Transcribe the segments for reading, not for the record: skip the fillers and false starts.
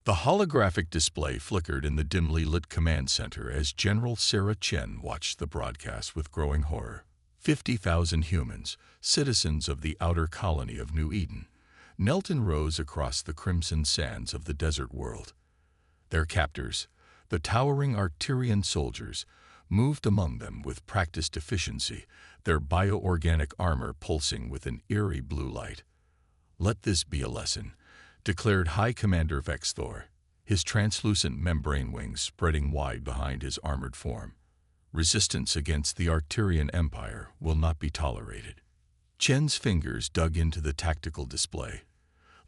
The holographic display flickered in the dimly lit command center as General Sarah Chen watched the broadcast with growing horror. 50,000 humans, citizens of the outer colony of New Eden, knelt in rows across the crimson sands of the desert world. Their captors, the towering Arcturian soldiers, moved among them with practiced efficiency, their bioorganic armor pulsing with an eerie blue light. "Let this be a lesson," declared High Commander Vexthor, his translucent membrane wings spreading wide behind his armored form. "Resistance against the Arcturian Empire will not be tolerated." Chen's fingers dug into the tactical display,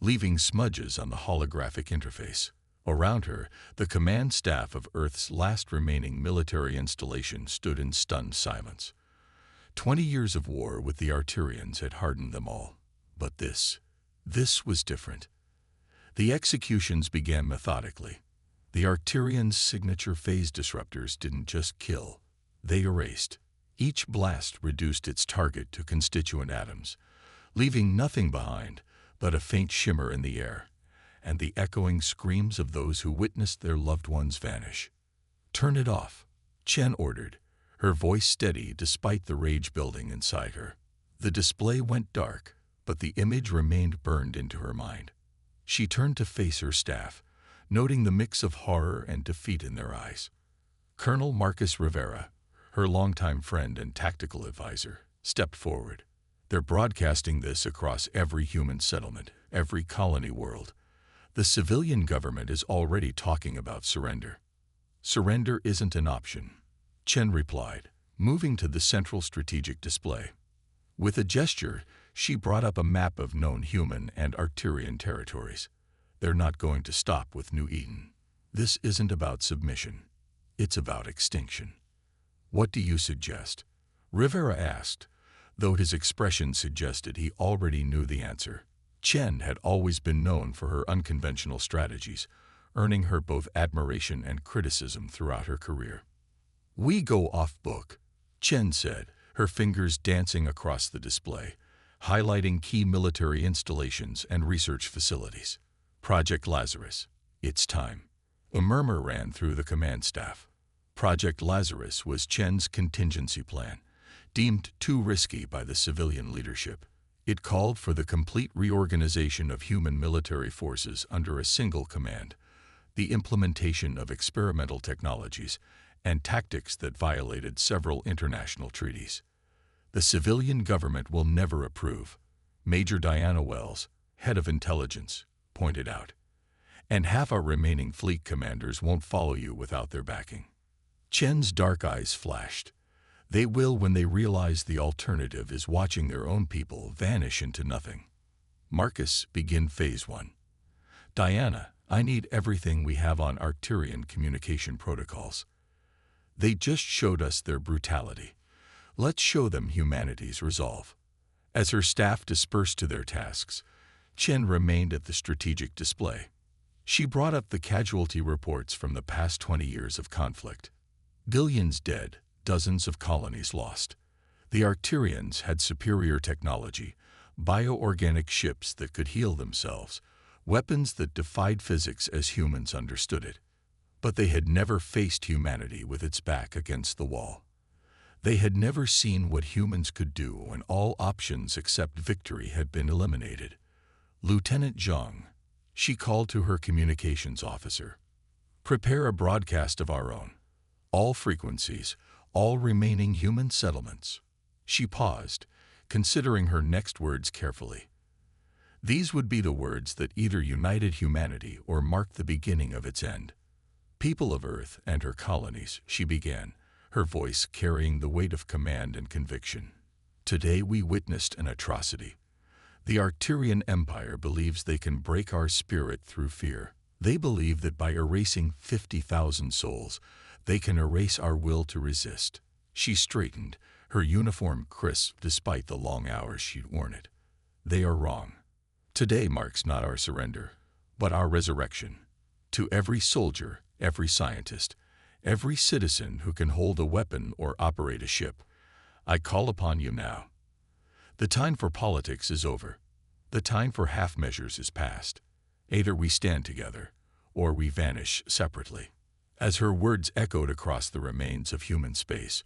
leaving smudges on the holographic interface. Around her, the command staff of Earth's last remaining military installation stood in stunned silence. 20 years of war with the Arcturians had hardened them all. But this was different. The executions began methodically. The Arcturians' signature phase disruptors didn't just kill, they erased. Each blast reduced its target to constituent atoms, leaving nothing behind but a faint shimmer in the air, and the echoing screams of those who witnessed their loved ones vanish. "Turn it off," Chen ordered, her voice steady despite the rage building inside her. The display went dark, but the image remained burned into her mind. She turned to face her staff, noting the mix of horror and defeat in their eyes. Colonel Marcus Rivera, her longtime friend and tactical advisor, stepped forward. "They're broadcasting this across every human settlement, every colony world. The civilian government is already talking about surrender." "Surrender isn't an option," Chen replied, moving to the central strategic display. With a gesture, she brought up a map of known human and Arcturian territories. "They're not going to stop with New Eden. This isn't about submission. It's about extinction." "What do you suggest?" Rivera asked, though his expression suggested he already knew the answer. Chen had always been known for her unconventional strategies, earning her both admiration and criticism throughout her career. "We go off-book," Chen said, her fingers dancing across the display, highlighting key military installations and research facilities. "Project Lazarus. It's time." A murmur ran through the command staff. Project Lazarus was Chen's contingency plan, deemed too risky by the civilian leadership. It called for the complete reorganization of human military forces under a single command, the implementation of experimental technologies, and tactics that violated several international treaties. "The civilian government will never approve," Major Diana Wells, head of intelligence, pointed out. "And half our remaining fleet commanders won't follow you without their backing." Chen's dark eyes flashed. "They will when they realize the alternative is watching their own people vanish into nothing." "Marcus, begin Phase 1. Diana, I need everything we have on Arcturian communication protocols. They just showed us their brutality. Let's show them humanity's resolve." As her staff dispersed to their tasks, Chen remained at the strategic display. She brought up the casualty reports from the past 20 years of conflict. Billions dead, dozens of colonies lost. The Arcturians had superior technology, bioorganic ships that could heal themselves, weapons that defied physics as humans understood it. But they had never faced humanity with its back against the wall. They had never seen what humans could do when all options except victory had been eliminated. "Lieutenant Zhang," she called to her communications officer, "prepare a broadcast of our own. All frequencies, all remaining human settlements." She paused, considering her next words carefully. These would be the words that either united humanity or marked the beginning of its end. "People of Earth and her colonies," she began, her voice carrying the weight of command and conviction. "Today we witnessed an atrocity. The Arcturian Empire believes they can break our spirit through fear. They believe that by erasing 50,000 souls, they can erase our will to resist." She straightened, her uniform crisp despite the long hours she'd worn it. "They are wrong. Today marks not our surrender, but our resurrection. To every soldier, every scientist, every citizen who can hold a weapon or operate a ship, I call upon you now. The time for politics is over. The time for half measures is past. Either we stand together, or we vanish separately." As her words echoed across the remains of human space,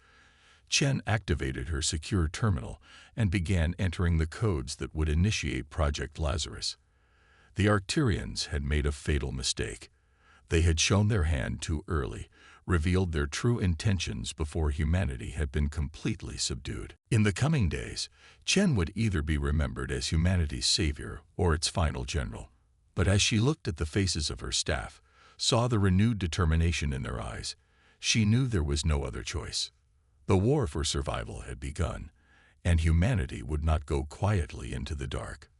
Chen activated her secure terminal and began entering the codes that would initiate Project Lazarus. The Arcturians had made a fatal mistake. They had shown their hand too early, revealed their true intentions before humanity had been completely subdued. In the coming days, Chen would either be remembered as humanity's savior or its final general. But as she looked at the faces of her staff, saw the renewed determination in their eyes, she knew there was no other choice. The war for survival had begun, and humanity would not go quietly into the dark.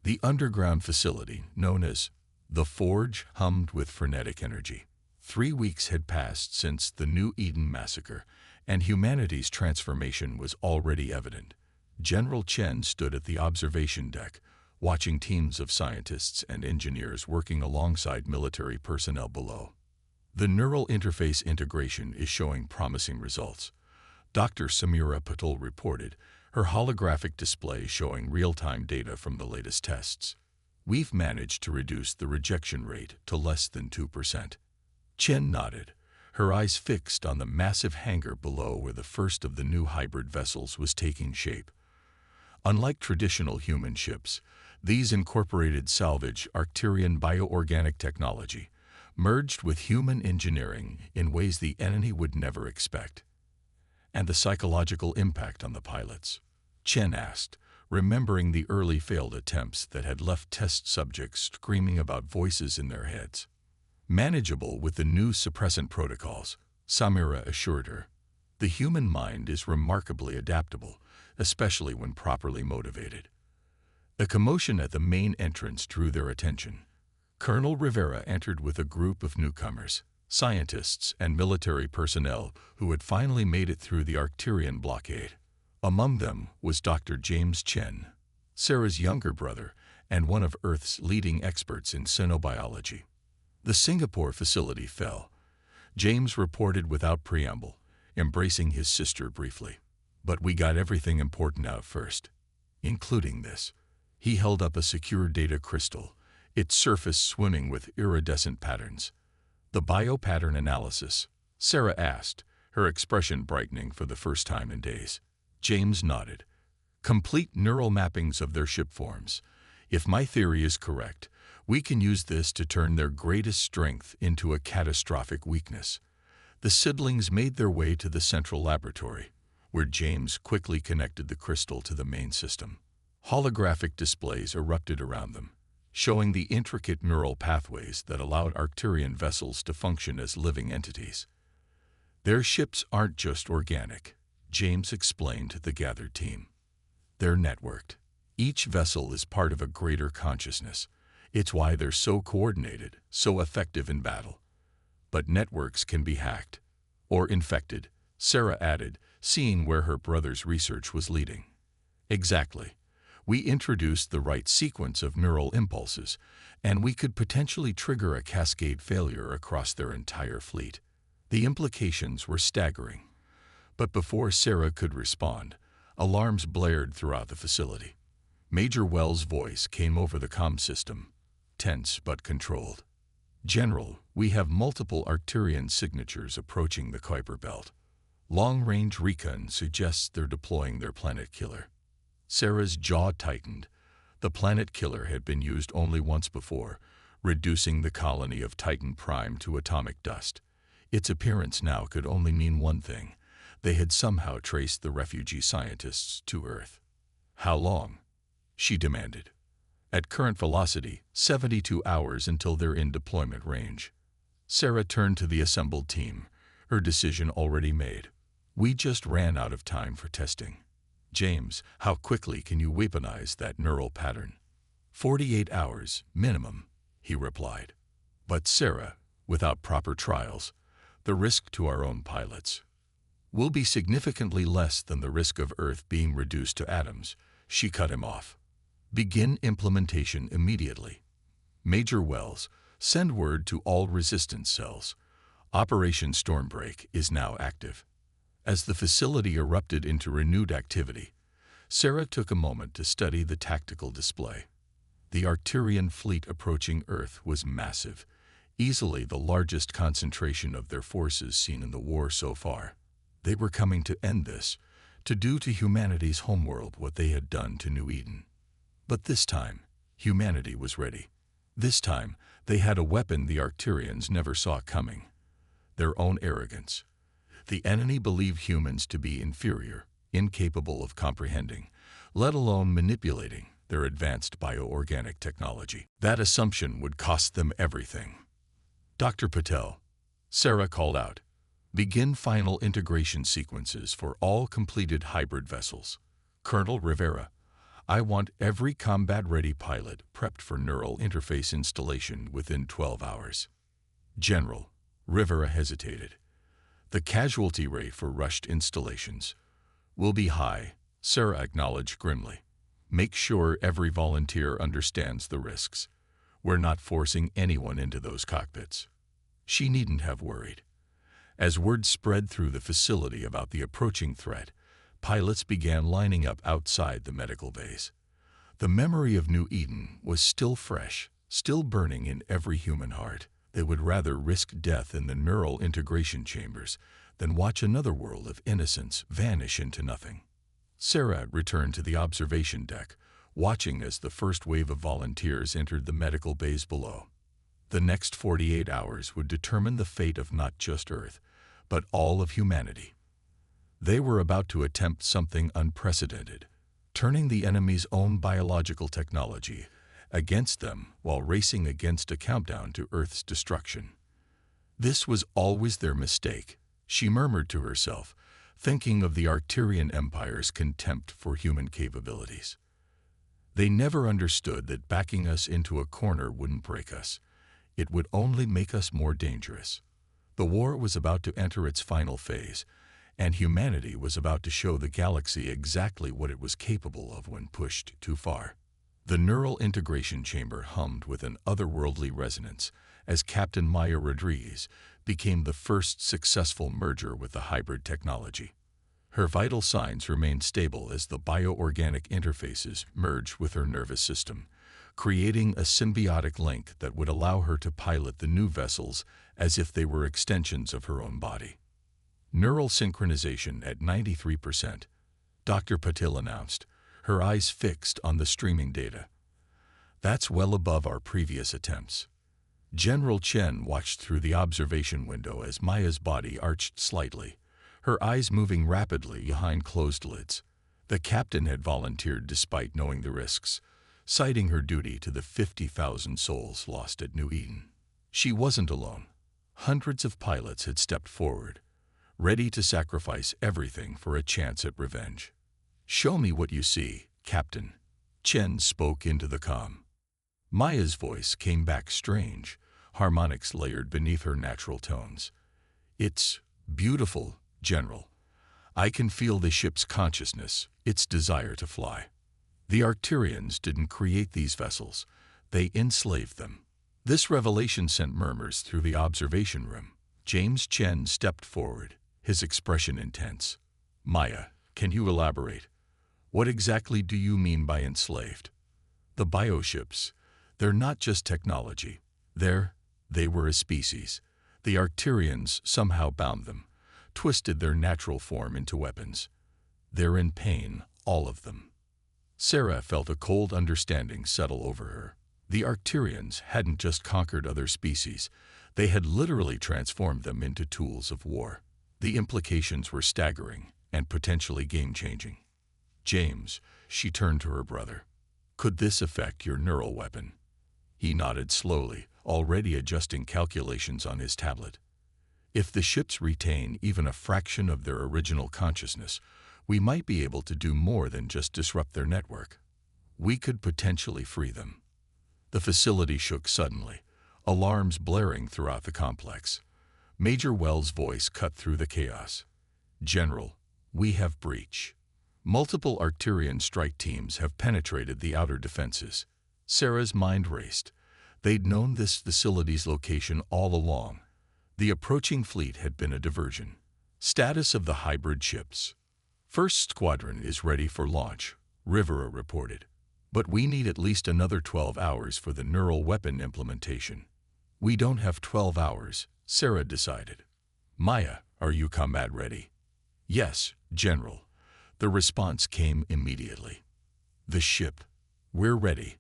The underground facility, known as the Forge, hummed with frenetic energy. 3 weeks had passed since the New Eden massacre, and humanity's transformation was already evident. General Chen stood at the observation deck, watching teams of scientists and engineers working alongside military personnel below. The neural interface integration is showing promising results, Dr. Samira Patel reported, her holographic display showing real-time data from the latest tests. "We've managed to reduce the rejection rate to less than 2%. Chen nodded, her eyes fixed on the massive hangar below where the first of the new hybrid vessels was taking shape. Unlike traditional human ships, these incorporated salvage Arcturian bioorganic technology, merged with human engineering in ways the enemy would never expect. And the psychological impact on the pilots? Chen asked, remembering the early failed attempts that had left test subjects screaming about voices in their heads. "Manageable with the new suppressant protocols," Samira assured her. "The human mind is remarkably adaptable, especially when properly motivated." A commotion at the main entrance drew their attention. Colonel Rivera entered with a group of newcomers, scientists and military personnel who had finally made it through the Arcturian blockade. Among them was Dr. James Chen, Sarah's younger brother and one of Earth's leading experts in xenobiology. The Singapore facility fell. James reported without preamble, embracing his sister briefly. "But we got everything important out first, including this." He held up a secure data crystal, its surface swimming with iridescent patterns. "The biopattern analysis?" Sarah asked, her expression brightening for the first time in days. James nodded. "Complete neural mappings of their ship forms. If my theory is correct, we can use this to turn their greatest strength into a catastrophic weakness." The siblings made their way to the central laboratory, where James quickly connected the crystal to the main system. Holographic displays erupted around them, showing the intricate neural pathways that allowed Arcturian vessels to function as living entities. "Their ships aren't just organic," James explained to the gathered team. "They're networked. Each vessel is part of a greater consciousness. It's why they're so coordinated, so effective in battle. But networks can be hacked or infected," Sarah added, seeing where her brother's research was leading. "Exactly. We introduced the right sequence of neural impulses, and we could potentially trigger a cascade failure across their entire fleet." The implications were staggering. But before Sarah could respond, alarms blared throughout the facility. Major Wells' voice came over the comm system, tense but controlled. "General, we have multiple Arcturian signatures approaching the Kuiper Belt. Long-range recon suggests they're deploying their planet killer." Sarah's jaw tightened. The planet killer had been used only once before, reducing the colony of Titan Prime to atomic dust. Its appearance now could only mean one thing. They had somehow traced the refugee scientists to Earth. "How long?" she demanded. "At current velocity, 72 hours until they're in deployment range." Sarah turned to the assembled team, her decision already made. "We just ran out of time for testing. James, how quickly can you weaponize that neural pattern?" 48 hours, minimum," he replied. "But Sarah, without proper trials, the risk to our own pilots will be significantly less than the risk of Earth being reduced to atoms," she cut him off. "Begin implementation immediately. Major Wells, send word to all resistance cells. Operation Stormbreak is now active." As the facility erupted into renewed activity, Sarah took a moment to study the tactical display. The Arcturian fleet approaching Earth was massive, easily the largest concentration of their forces seen in the war so far. They were coming to end this, to do to humanity's homeworld what they had done to New Eden. But this time, humanity was ready. This time, they had a weapon the Arcturians never saw coming: their own arrogance. The enemy believed humans to be inferior, incapable of comprehending, let alone manipulating, their advanced bioorganic technology. That assumption would cost them everything. Dr. Patel, Sarah called out, begin final integration sequences for all completed hybrid vessels. Colonel Rivera, I want every combat-ready pilot prepped for neural interface installation within 12 hours. General, Rivera hesitated. The casualty rate for rushed installations will be high, Sarah acknowledged grimly. Make sure every volunteer understands the risks. We're not forcing anyone into those cockpits. She needn't have worried. As word spread through the facility about the approaching threat, pilots began lining up outside the medical bays. The memory of New Eden was still fresh, still burning in every human heart. They would rather risk death in the neural integration chambers than watch another world of innocence vanish into nothing. Sarah returned to the observation deck, watching as the first wave of volunteers entered the medical bays below. The next 48 hours would determine the fate of not just Earth, but all of humanity. They were about to attempt something unprecedented, turning the enemy's own biological technology against them while racing against a countdown to Earth's destruction. This was always their mistake, she murmured to herself, thinking of the Arcturian Empire's contempt for human capabilities. They never understood that backing us into a corner wouldn't break us. It would only make us more dangerous. The war was about to enter its final phase, and humanity was about to show the galaxy exactly what it was capable of when pushed too far. The neural integration chamber hummed with an otherworldly resonance as Captain Maya Rodriguez became the first successful merger with the hybrid technology. Her vital signs remained stable as the bioorganic interfaces merged with her nervous system, creating a symbiotic link that would allow her to pilot the new vessels as if they were extensions of her own body. Neural synchronization at 93%, Dr. Patil announced, her eyes fixed on the streaming data. That's well above our previous attempts. General Chen watched through the observation window as Maya's body arched slightly, her eyes moving rapidly behind closed lids. The captain had volunteered despite knowing the risks, citing her duty to the 50,000 souls lost at New Eden. She wasn't alone. Hundreds of pilots had stepped forward, ready to sacrifice everything for a chance at revenge. Show me what you see, Captain. Chen spoke into the comm. Maya's voice came back strange, harmonics layered beneath her natural tones. It's beautiful, General. I can feel the ship's consciousness, its desire to fly. The Arcturians didn't create these vessels, they enslaved them. This revelation sent murmurs through the observation room. James Chen stepped forward, his expression intense. Maya, can you elaborate? What exactly do you mean by enslaved? The bioships, they're not just technology. They were a species. The Arcturians somehow bound them, twisted their natural form into weapons. They're in pain, all of them. Sarah felt a cold understanding settle over her. The Arcturians hadn't just conquered other species, they had literally transformed them into tools of war. The implications were staggering and potentially game-changing. James, she turned to her brother. Could this affect your neural weapon? He nodded slowly, already adjusting calculations on his tablet. If the ships retain even a fraction of their original consciousness, we might be able to do more than just disrupt their network. We could potentially free them. The facility shook suddenly, alarms blaring throughout the complex. Major Wells' voice cut through the chaos. General, we have breach. Multiple Arcturian strike teams have penetrated the outer defenses. Sarah's mind raced. They'd known this facility's location all along. The approaching fleet had been a diversion. Status of the hybrid ships. First Squadron is ready for launch, Rivera reported. But we need at least another 12 hours for the neural weapon implementation. We don't have 12 hours, Sarah decided. Maya, are you combat ready? Yes, General. The response came immediately. The ship. We're ready.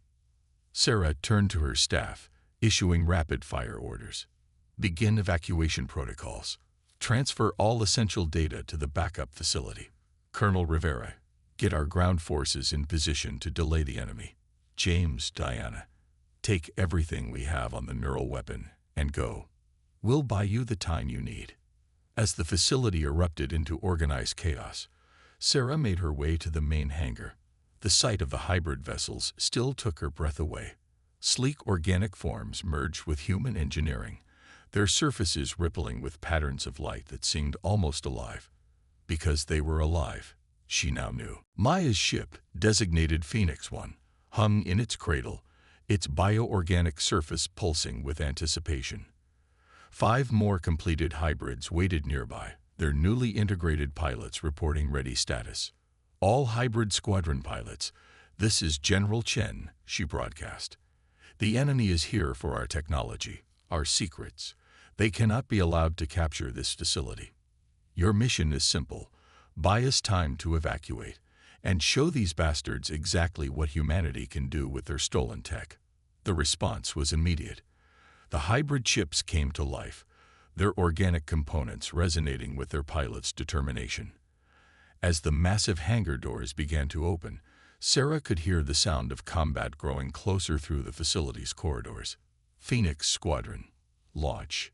Sarah turned to her staff, issuing rapid-fire orders. Begin evacuation protocols. Transfer all essential data to the backup facility. Colonel Rivera, get our ground forces in position to delay the enemy. James, Diana, take everything we have on the neural weapon and go. We'll buy you the time you need. As the facility erupted into organized chaos, Sarah made her way to the main hangar. The sight of the hybrid vessels still took her breath away. Sleek organic forms merged with human engineering, their surfaces rippling with patterns of light that seemed almost alive. Because they were alive, she now knew. Maya's ship, designated Phoenix 1, hung in its cradle, its bioorganic surface pulsing with anticipation. 5 more completed hybrids waited nearby, their newly integrated pilots reporting ready status. All hybrid squadron pilots, this is General Chen, she broadcast. The enemy is here for our technology, our secrets. They cannot be allowed to capture this facility. Your mission is simple. Buy us time to evacuate, and show these bastards exactly what humanity can do with their stolen tech. The response was immediate. The hybrid ships came to life, their organic components resonating with their pilots' determination. As the massive hangar doors began to open, Sarah could hear the sound of combat growing closer through the facility's corridors. Phoenix Squadron. Launch.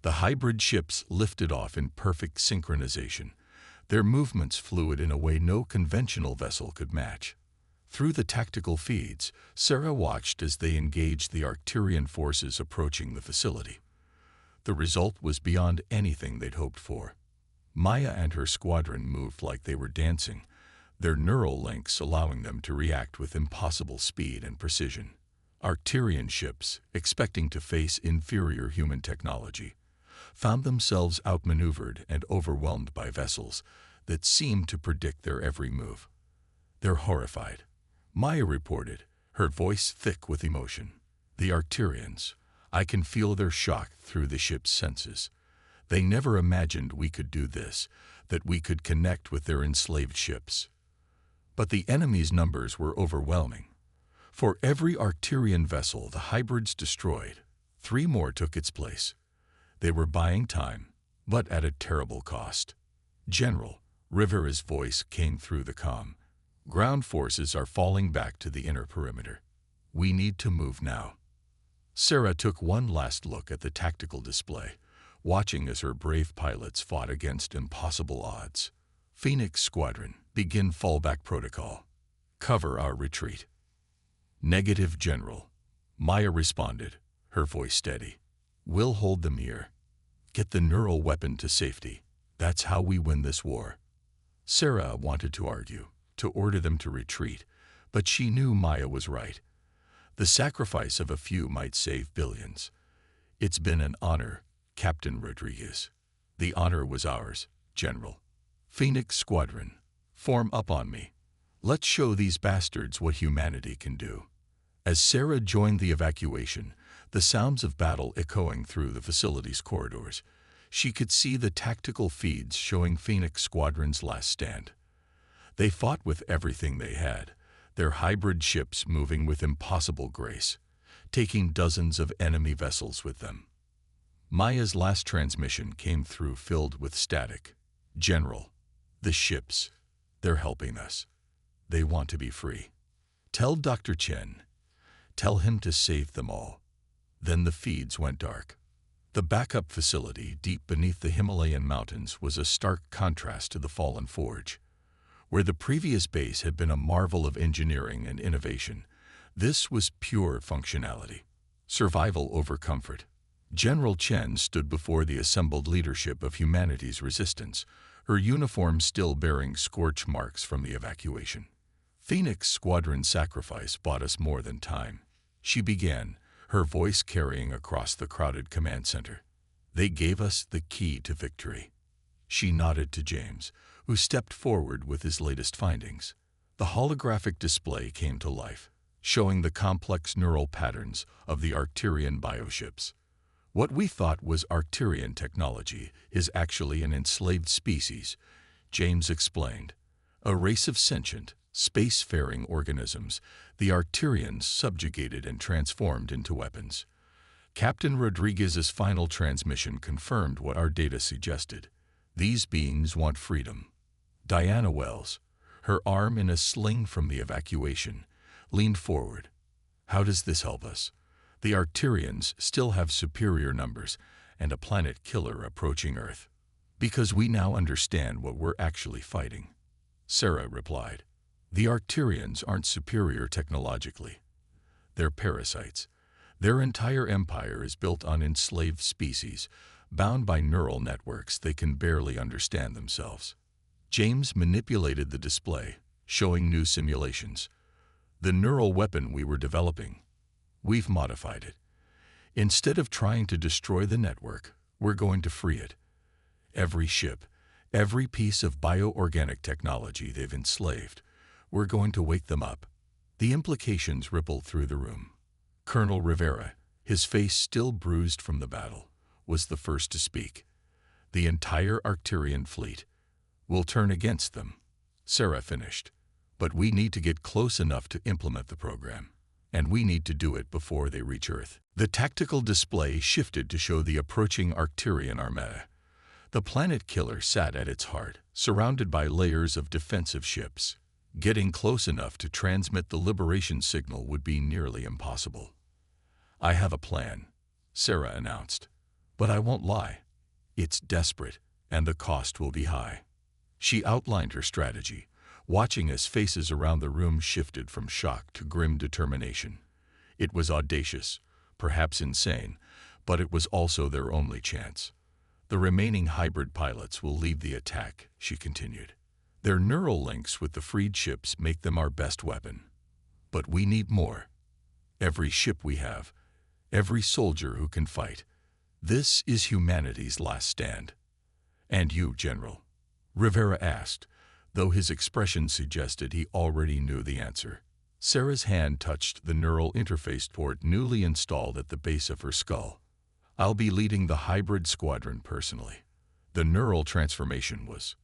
The hybrid ships lifted off in perfect synchronization, their movements fluid in a way no conventional vessel could match. Through the tactical feeds, Sarah watched as they engaged the Arcturian forces approaching the facility. The result was beyond anything they'd hoped for. Maya and her squadron moved like they were dancing, their neural links allowing them to react with impossible speed and precision. Arcturian ships, expecting to face inferior human technology, found themselves outmaneuvered and overwhelmed by vessels that seemed to predict their every move. They're horrified, Maya reported, her voice thick with emotion. The Arcturians, I can feel their shock through the ship's senses. They never imagined we could do this, that we could connect with their enslaved ships. But the enemy's numbers were overwhelming. For every Arcturian vessel the hybrids destroyed, 3 more took its place. They were buying time, but at a terrible cost. General, Rivera's voice came through the comm. Ground forces are falling back to the inner perimeter. We need to move now. Sarah took one last look at the tactical display, watching as her brave pilots fought against impossible odds. Phoenix Squadron, begin fallback protocol. Cover our retreat. Negative, General. Maya responded, her voice steady. We'll hold them here. Get the neural weapon to safety. That's how we win this war. Sarah wanted to argue, to order them to retreat, but she knew Maya was right. The sacrifice of a few might save billions. It's been an honor, Captain Rodriguez. The honor was ours, General. Phoenix Squadron, form up on me. Let's show these bastards what humanity can do. As Sarah joined the evacuation, the sounds of battle echoing through the facility's corridors, she could see the tactical feeds showing Phoenix Squadron's last stand. They fought with everything they had, their hybrid ships moving with impossible grace, taking dozens of enemy vessels with them. Maya's last transmission came through filled with static. General, the ships, they're helping us. They want to be free. Tell Dr. Chen. Tell him to save them all. Then the feeds went dark. The backup facility deep beneath the Himalayan mountains was a stark contrast to the fallen forge. Where the previous base had been a marvel of engineering and innovation, this was pure functionality. Survival over comfort. General Chen stood before the assembled leadership of humanity's resistance, her uniform still bearing scorch marks from the evacuation. Phoenix Squadron's sacrifice bought us more than time, she began, her voice carrying across the crowded command center. They gave us the key to victory. She nodded to James, who stepped forward with his latest findings. The holographic display came to life, showing the complex neural patterns of the Arcturian bioships. What we thought was Arcturian technology is actually an enslaved species, James explained. A race of sentient, spacefaring organisms the Arcturians subjugated and transformed into weapons. Captain Rodriguez's final transmission confirmed what our data suggested. These beings want freedom. Diana Wells, her arm in a sling from the evacuation, leaned forward. How does this help us? The Arcturians still have superior numbers and a planet killer approaching Earth. Because we now understand what we're actually fighting. Sarah replied. The Arcturians aren't superior technologically. They're parasites. Their entire empire is built on enslaved species, bound by neural networks they can barely understand themselves. James manipulated the display, showing new simulations. The neural weapon we were developing, we've modified it. Instead of trying to destroy the network, we're going to free it. Every ship, every piece of bioorganic technology they've enslaved, we're going to wake them up. The implications rippled through the room. Colonel Rivera, his face still bruised from the battle, was the first to speak. The entire Arcturian fleet will turn against them, Sarah finished. But we need to get close enough to implement the program, and we need to do it before they reach Earth. The tactical display shifted to show the approaching Arcturian armada. The planet killer sat at its heart, surrounded by layers of defensive ships. Getting close enough to transmit the liberation signal would be nearly impossible. I have a plan, Sarah announced. But I won't lie. It's desperate, and the cost will be high. She outlined her strategy, watching as faces around the room shifted from shock to grim determination. It was audacious, perhaps insane, but it was also their only chance. The remaining hybrid pilots will lead the attack, she continued. Their neural links with the freed ships make them our best weapon. But we need more. Every ship we have, every soldier who can fight. This is humanity's last stand. And you, General? Rivera asked, though his expression suggested he already knew the answer. Sarah's hand touched the neural interface port newly installed at the base of her skull. I'll be leading the hybrid squadron personally. The neural transformation was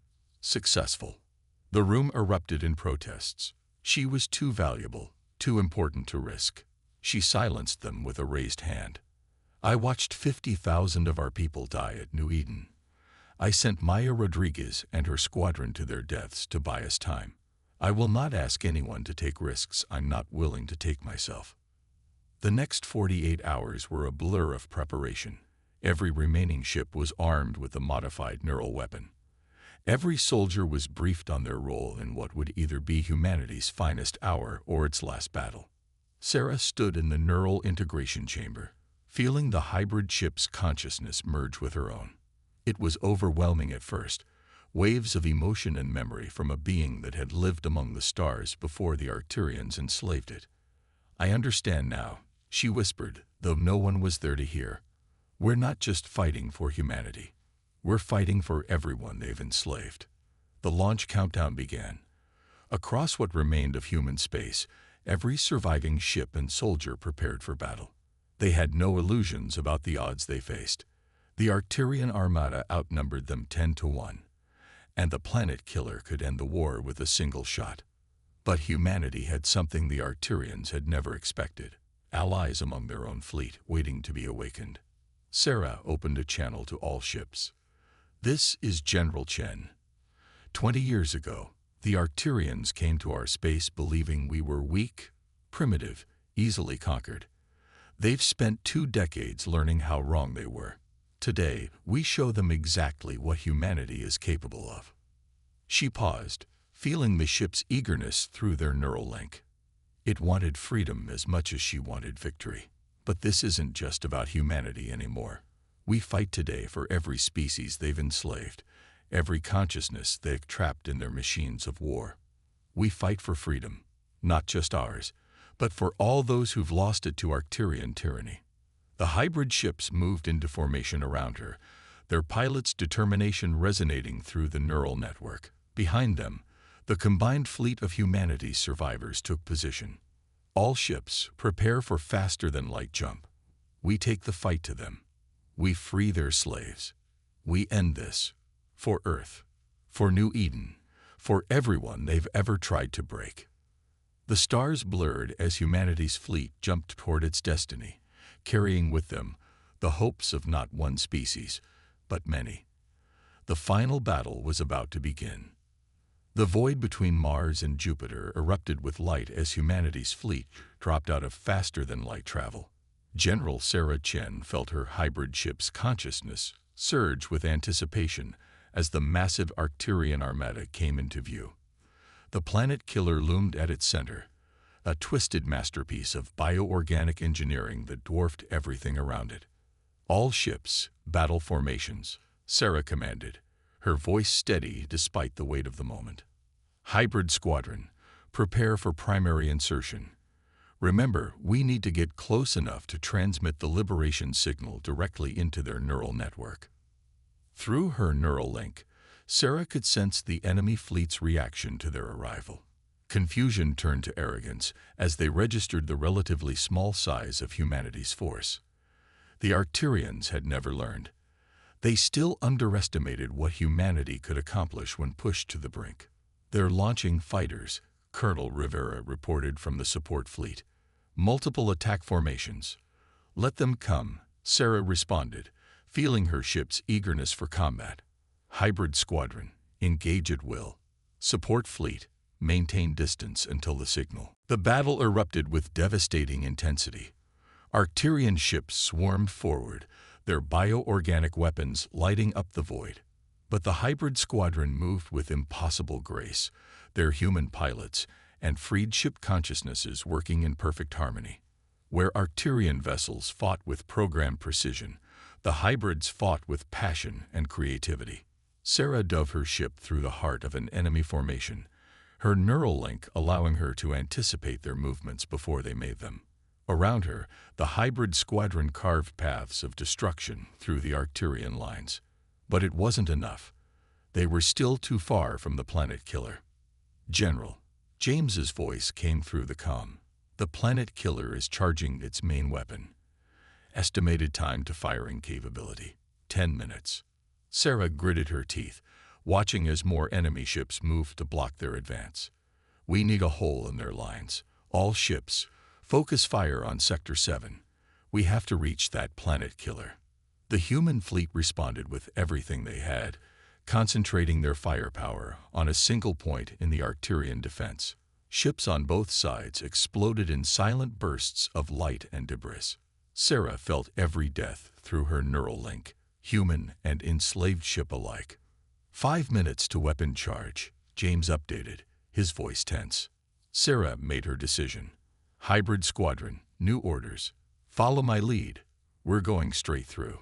successful. The room erupted in protests. She was too valuable, too important to risk. She silenced them with a raised hand. I watched 50,000 of our people die at New Eden. I sent Maya Rodriguez and her squadron to their deaths to buy us time. I will not ask anyone to take risks I'm not willing to take myself. The next 48 hours were a blur of preparation. Every remaining ship was armed with a modified neural weapon. Every soldier was briefed on their role in what would either be humanity's finest hour or its last battle. Sarah stood in the neural integration chamber, feeling the hybrid ship's consciousness merge with her own. It was overwhelming at first, waves of emotion and memory from a being that had lived among the stars before the Arcturians enslaved it. I understand now, she whispered, though no one was there to hear. We're not just fighting for humanity. We're fighting for everyone they've enslaved. The launch countdown began. Across what remained of human space, every surviving ship and soldier prepared for battle. They had no illusions about the odds they faced. The Arcturian armada outnumbered them 10-1, and the planet killer could end the war with a single shot. But humanity had something the Arcturians had never expected, allies among their own fleet waiting to be awakened. Sarah opened a channel to all ships. This is General Chen. 20 years ago, the Arcturians came to our space believing we were weak, primitive, easily conquered. They've spent 2 decades learning how wrong they were. Today, we show them exactly what humanity is capable of. She paused, feeling the ship's eagerness through their neural link. It wanted freedom as much as she wanted victory. But this isn't just about humanity anymore. We fight today for every species they've enslaved, every consciousness they've trapped in their machines of war. We fight for freedom, not just ours, but for all those who've lost it to Arcturian tyranny. The hybrid ships moved into formation around her, their pilots' determination resonating through the neural network. Behind them, the combined fleet of humanity's survivors took position. All ships prepare for faster-than-light jump. We take the fight to them. We free their slaves. We end this. For Earth. For New Eden. For everyone they've ever tried to break. The stars blurred as humanity's fleet jumped toward its destiny, carrying with them the hopes of not one species, but many. The final battle was about to begin. The void between Mars and Jupiter erupted with light as humanity's fleet dropped out of faster-than-light travel. General Sarah Chen felt her hybrid ship's consciousness surge with anticipation as the massive Arcturian armada came into view. The planet killer loomed at its center, a twisted masterpiece of bioorganic engineering that dwarfed everything around it. All ships, battle formations, Sarah commanded, her voice steady despite the weight of the moment. Hybrid Squadron, prepare for primary insertion. Remember, we need to get close enough to transmit the liberation signal directly into their neural network. Through her neural link, Sarah could sense the enemy fleet's reaction to their arrival. Confusion turned to arrogance as they registered the relatively small size of humanity's force. The Arcturians had never learned. They still underestimated what humanity could accomplish when pushed to the brink. They're launching fighters, Colonel Rivera reported from the support fleet. Multiple attack formations. Let them come, Sarah responded, feeling her ship's eagerness for combat. Hybrid Squadron, engage at will. Support fleet, maintain distance until the signal. The battle erupted with devastating intensity. Arcturian ships swarmed forward, their bioorganic weapons lighting up the void. But the Hybrid Squadron moved with impossible grace, their human pilots and freed ship consciousnesses working in perfect harmony. Where Arcturian vessels fought with programmed precision, the hybrids fought with passion and creativity. Sarah dove her ship through the heart of an enemy formation, her neural link allowing her to anticipate their movements before they made them. Around her, the Hybrid Squadron carved paths of destruction through the Arcturian lines. But it wasn't enough. They were still too far from the planet killer. General, James's voice came through the comm. The planet killer is charging its main weapon. Estimated time to firing capability, 10 minutes. Sarah gritted her teeth, watching as more enemy ships moved to block their advance. We need a hole in their lines. All ships, focus fire on Sector 7. We have to reach that planet killer. The human fleet responded with everything they had, concentrating their firepower on a single point in the Arcturian defense. Ships on both sides exploded in silent bursts of light and debris. Sarah felt every death through her neural link, human and enslaved ship alike. 5 minutes to weapon charge, James updated, his voice tense. Sarah made her decision. Hybrid Squadron, new orders. Follow my lead. We're going straight through.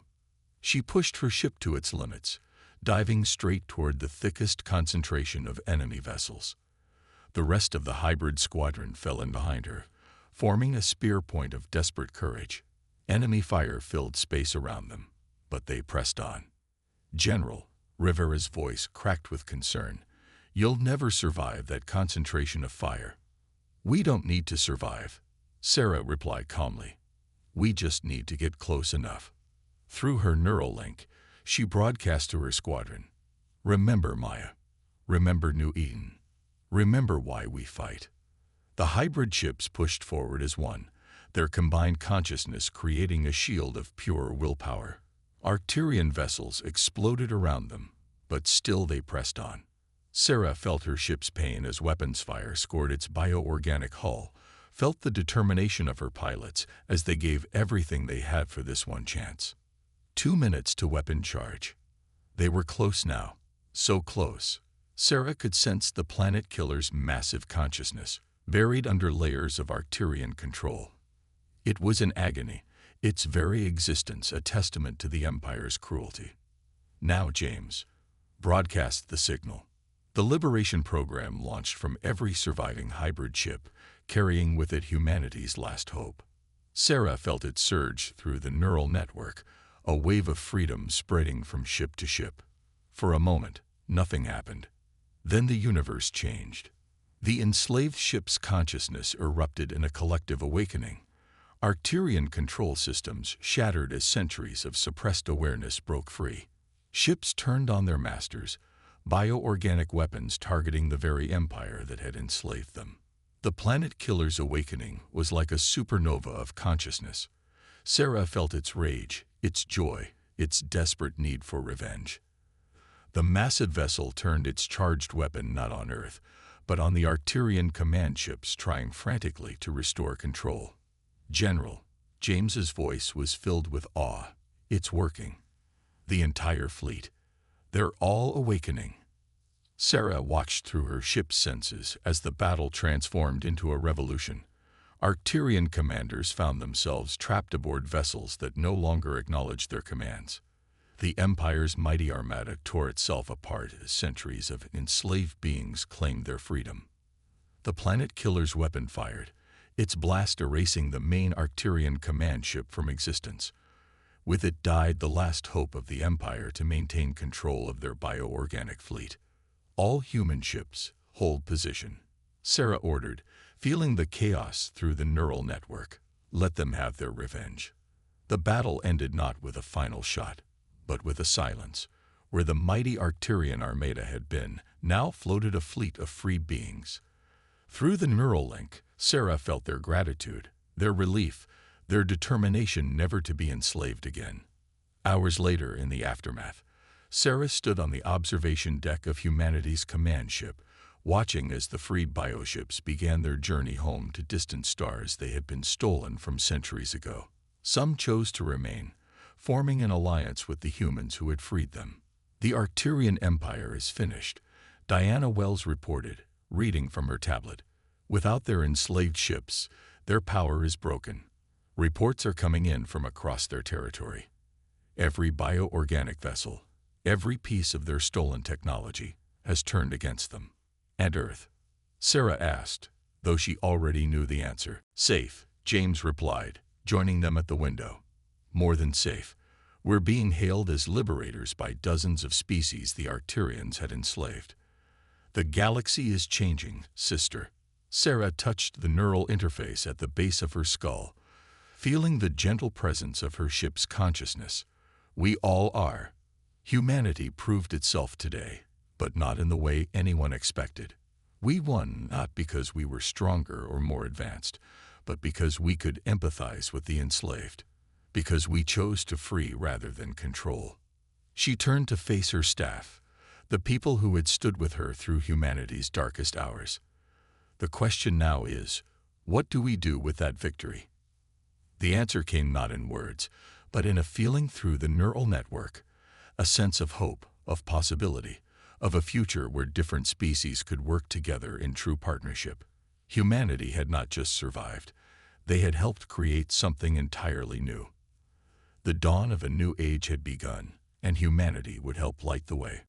She pushed her ship to its limits, diving straight toward the thickest concentration of enemy vessels. The rest of the Hybrid Squadron fell in behind her, forming a spear point of desperate courage. Enemy fire filled space around them, but they pressed on. General, Rivera's voice cracked with concern, you'll never survive that concentration of fire. We don't need to survive, Sarah replied calmly. We just need to get close enough. Through her neural link, she broadcast to her squadron. Remember Maya. Remember New Eden. Remember why we fight. The hybrid ships pushed forward as one, their combined consciousness creating a shield of pure willpower. Arcturian vessels exploded around them, but still they pressed on. Sarah felt her ship's pain as weapons fire scored its bioorganic hull, felt the determination of her pilots as they gave everything they had for this one chance. 2 minutes to weapon charge. They were close now, so close. Sarah could sense the planet killer's massive consciousness, buried under layers of Arcturian control. It was an agony, its very existence a testament to the Empire's cruelty. Now, James, broadcast the signal. The Liberation Program launched from every surviving hybrid ship, carrying with it humanity's last hope. Sarah felt it surge through the neural network, a wave of freedom spreading from ship to ship. For a moment, nothing happened. Then the universe changed. The enslaved ship's consciousness erupted in a collective awakening. Arcturian control systems shattered as centuries of suppressed awareness broke free. Ships turned on their masters, bioorganic weapons targeting the very empire that had enslaved them. The Planet Killer's awakening was like a supernova of consciousness. Sarah felt its rage, its joy, its desperate need for revenge. The massive vessel turned its charged weapon not on Earth, but on the Arcturian command ships trying frantically to restore control. "General," James's voice was filled with awe. "It's working. The entire fleet. They're all awakening." Sarah watched through her ship's senses as the battle transformed into a revolution. Arcturian commanders found themselves trapped aboard vessels that no longer acknowledged their commands. The Empire's mighty armada tore itself apart as centuries of enslaved beings claimed their freedom. The Planet Killer's weapon fired, its blast erasing the main Arcturian command ship from existence. With it died the last hope of the Empire to maintain control of their bioorganic fleet. "All human ships, hold position," Sarah ordered, feeling the chaos through the neural network. "Let them have their revenge." The battle ended not with a final shot, but with a silence. Where the mighty Arcturian armada had been, now floated a fleet of free beings. Through the neural link, Sarah felt their gratitude, their relief, their determination never to be enslaved again. Hours later, in the aftermath, Sarah stood on the observation deck of humanity's command ship, watching as the freed bioships began their journey home to distant stars they had been stolen from centuries ago. Some chose to remain, forming an alliance with the humans who had freed them. "The Arcturian Empire is finished," Diana Wells reported, reading from her tablet. "Without their enslaved ships, their power is broken. Reports are coming in from across their territory. Every bioorganic vessel, every piece of their stolen technology, has turned against them." "And Earth?" Sarah asked, though she already knew the answer. "Safe," James replied, joining them at the window. "More than safe. We're being hailed as liberators by dozens of species the Arcturians had enslaved." "The galaxy is changing, sister." Sarah touched the neural interface at the base of her skull, feeling the gentle presence of her ship's consciousness. "We all are." Humanity proved itself today, but not in the way anyone expected. We won not because we were stronger or more advanced, but because we could empathize with the enslaved, because we chose to free rather than control. She turned to face her staff, the people who had stood with her through humanity's darkest hours. "The question now is, what do we do with that victory?" The answer came not in words, but in a feeling through the neural network, a sense of hope, of possibility, of a future where different species could work together in true partnership. Humanity had not just survived, they had helped create something entirely new. The dawn of a new age had begun, and humanity would help light the way.